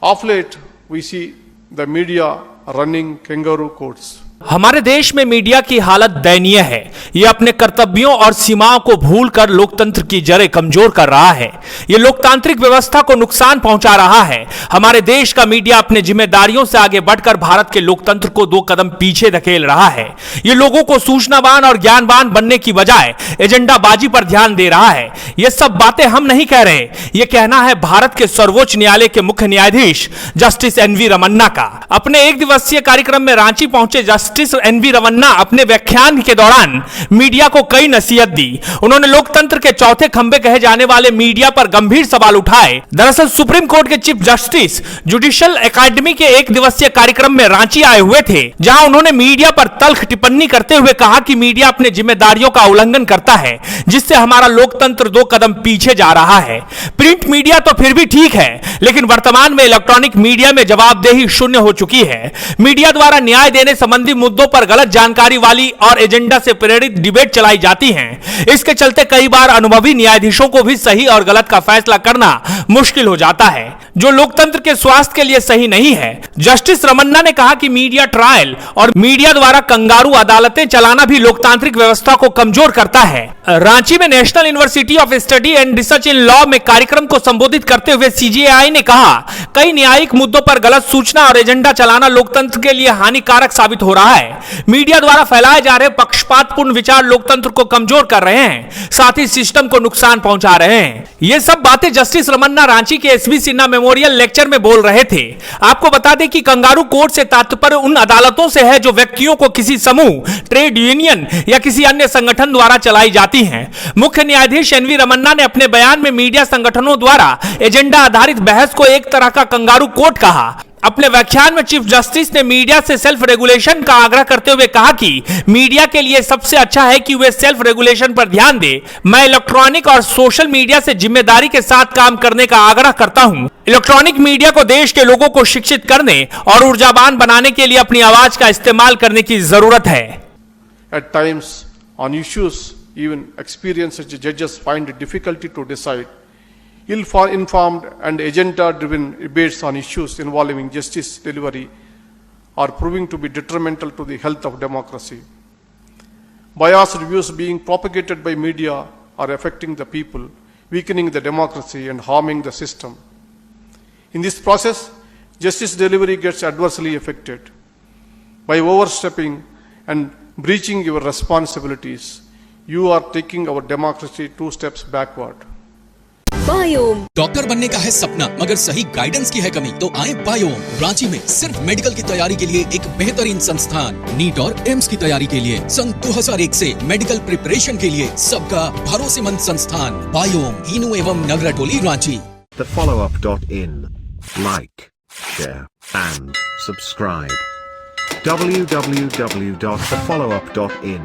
Of late, we see the media running kangaroo courts. हमारे देश में मीडिया की हालत दयनीय है। यह अपने कर्तव्यों और सीमाओं को भूलकर लोकतंत्र की जड़ें कमजोर कर रहा है। यह लोकतांत्रिक व्यवस्था को नुकसान पहुंचा रहा है। हमारे देश का मीडिया अपने जिम्मेदारियों से आगे बढ़कर भारत के लोकतंत्र को 2 कदम पीछे धकेल रहा है। यह लोगों को सूचनावान और ज्ञानवान बनने की बजाय एजेंडाबाजी पर ध्यान दे रहा है। यह सब बातें हम नहीं कह रहे, यह कहना है भारत के सर्वोच्च न्यायालय के मुख्य न्यायाधीश जस्टिस एनवी रमन्ना का। अपने 1 दिवसीय कार्यक्रम में रांची पहुंचे जस्टिस एनवी रमन्ना अपने व्याख्यान के दौरान मीडिया को कई नसीहत दी। उन्होंने लोकतंत्र के चौथे खंभे कहे जाने वाले मीडिया पर गंभीर सवाल उठाए। दरअसल सुप्रीम कोर्ट के चीफ जस्टिस जुडिशियल एकेडमी के 1 दिवसीय कार्यक्रम में रांची आए हुए थे, जहां उन्होंने मीडिया पर तल्ख टिप्पणी करते हुए कहा कि मीडिया अपने जिम्मेदारियों का उल्लंघन करता है, जिससे हमारा लोकतंत्र 2 कदम पीछे जा रहा है। प्रिंट मीडिया तो फिर भी ठीक है, लेकिन वर्तमान में इलेक्ट्रॉनिक मीडिया में जवाबदेही शून्य हो चुकी है। मीडिया द्वारा न्याय देने संबंधी मुद्दों पर गलत जानकारी वाली और एजेंडा से प्रेरित डिबेट चलाई जाती हैं। इसके चलते कई बार अनुभवी न्यायाधीशों को भी सही और गलत का फैसला करना मुश्किल हो जाता है, जो लोकतंत्र के स्वास्थ्य के लिए सही नहीं है। जस्टिस रमन्ना ने कहा कि मीडिया ट्रायल और मीडिया द्वारा कंगारू अदालतें चलाना भी लोकतांत्रिक व्यवस्था को कमजोर करता है। रांची में national university of study and research in law में कार्यक्रम को संबोधित करते हुए सीजेआई ने कहा, कई न्यायिक मुद्दों पर गलत सूचना और एजेंडा चलाना लोकतंत्र के लिए हानिकारक साबित हो रहा है। मीडिया द्वारा फैलाए जा रहे पक्षपातपूर्ण विचार लोकतंत्र को कमजोर कर रहे हैं, साथ ही सिस्टम को नुकसान पहुंचा रहे हैं। ये सब बातें जस्टिस रमन्ना रांची के एसवी सिन्हा मेमोरियल लेक्चर में बोल रहे थे। आपको बता दें कि कंगारू कोर्ट से तात्पर्य उन अदालतों से है जो व्यक्तियों को किसी समूह, ट्रेड यूनियन या किसी अन्य संगठन द्वारा चलाई जाती हैं। मुख्य न्यायाधीश एनवी रमन्ना ने अपने बयान में मीडिया संगठनों द्वारा एजेंडा आधारित बहस को एक तरह का कंगारू कोर्ट कहा। अपने व्याख्यान में चीफ जस्टिस ने मीडिया से सेल्फ रेगुलेशन का आग्रह करते हुए कहा कि मीडिया के लिए सबसे अच्छा है कि वे सेल्फ रेगुलेशन पर ध्यान दे। मैं इलेक्ट्रॉनिक और सोशल मीडिया से जिम्मेदारी के साथ काम करने का आग्रह करता हूं। इलेक्ट्रॉनिक मीडिया को देश के लोगों को शिक्षित करने और ऊर्जावान बनाने के लिए अपनी आवाज का इस्तेमाल करने की जरूरत है। At times on issues even experienced judges find it difficult to decide. Ill-informed and agenda-driven debates on issues involving justice delivery are proving to be detrimental to the health of democracy. Biased views being propagated by media are affecting the people, weakening the democracy and harming the system. In this process, justice delivery gets adversely affected. By overstepping and breaching your responsibilities, you are taking our democracy 2 steps backward. Biome doctor बनने का है सपना, मगर सही guidance की है कमी, तो आए बायोम। रांची में सिर्फ मेडिकल की तैयारी के लिए एक बेहतरीन संस्थान, नीट और एम्स की तैयारी के लिए सन 2001 से मेडिकल प्रिपरेशन के लिए सबका भरोसेमंद संस्थान बायोम, इनू एवं नगरा टोली, Ranchi. thefollowup.in. Like, share and subscribe. www.thefollowup.in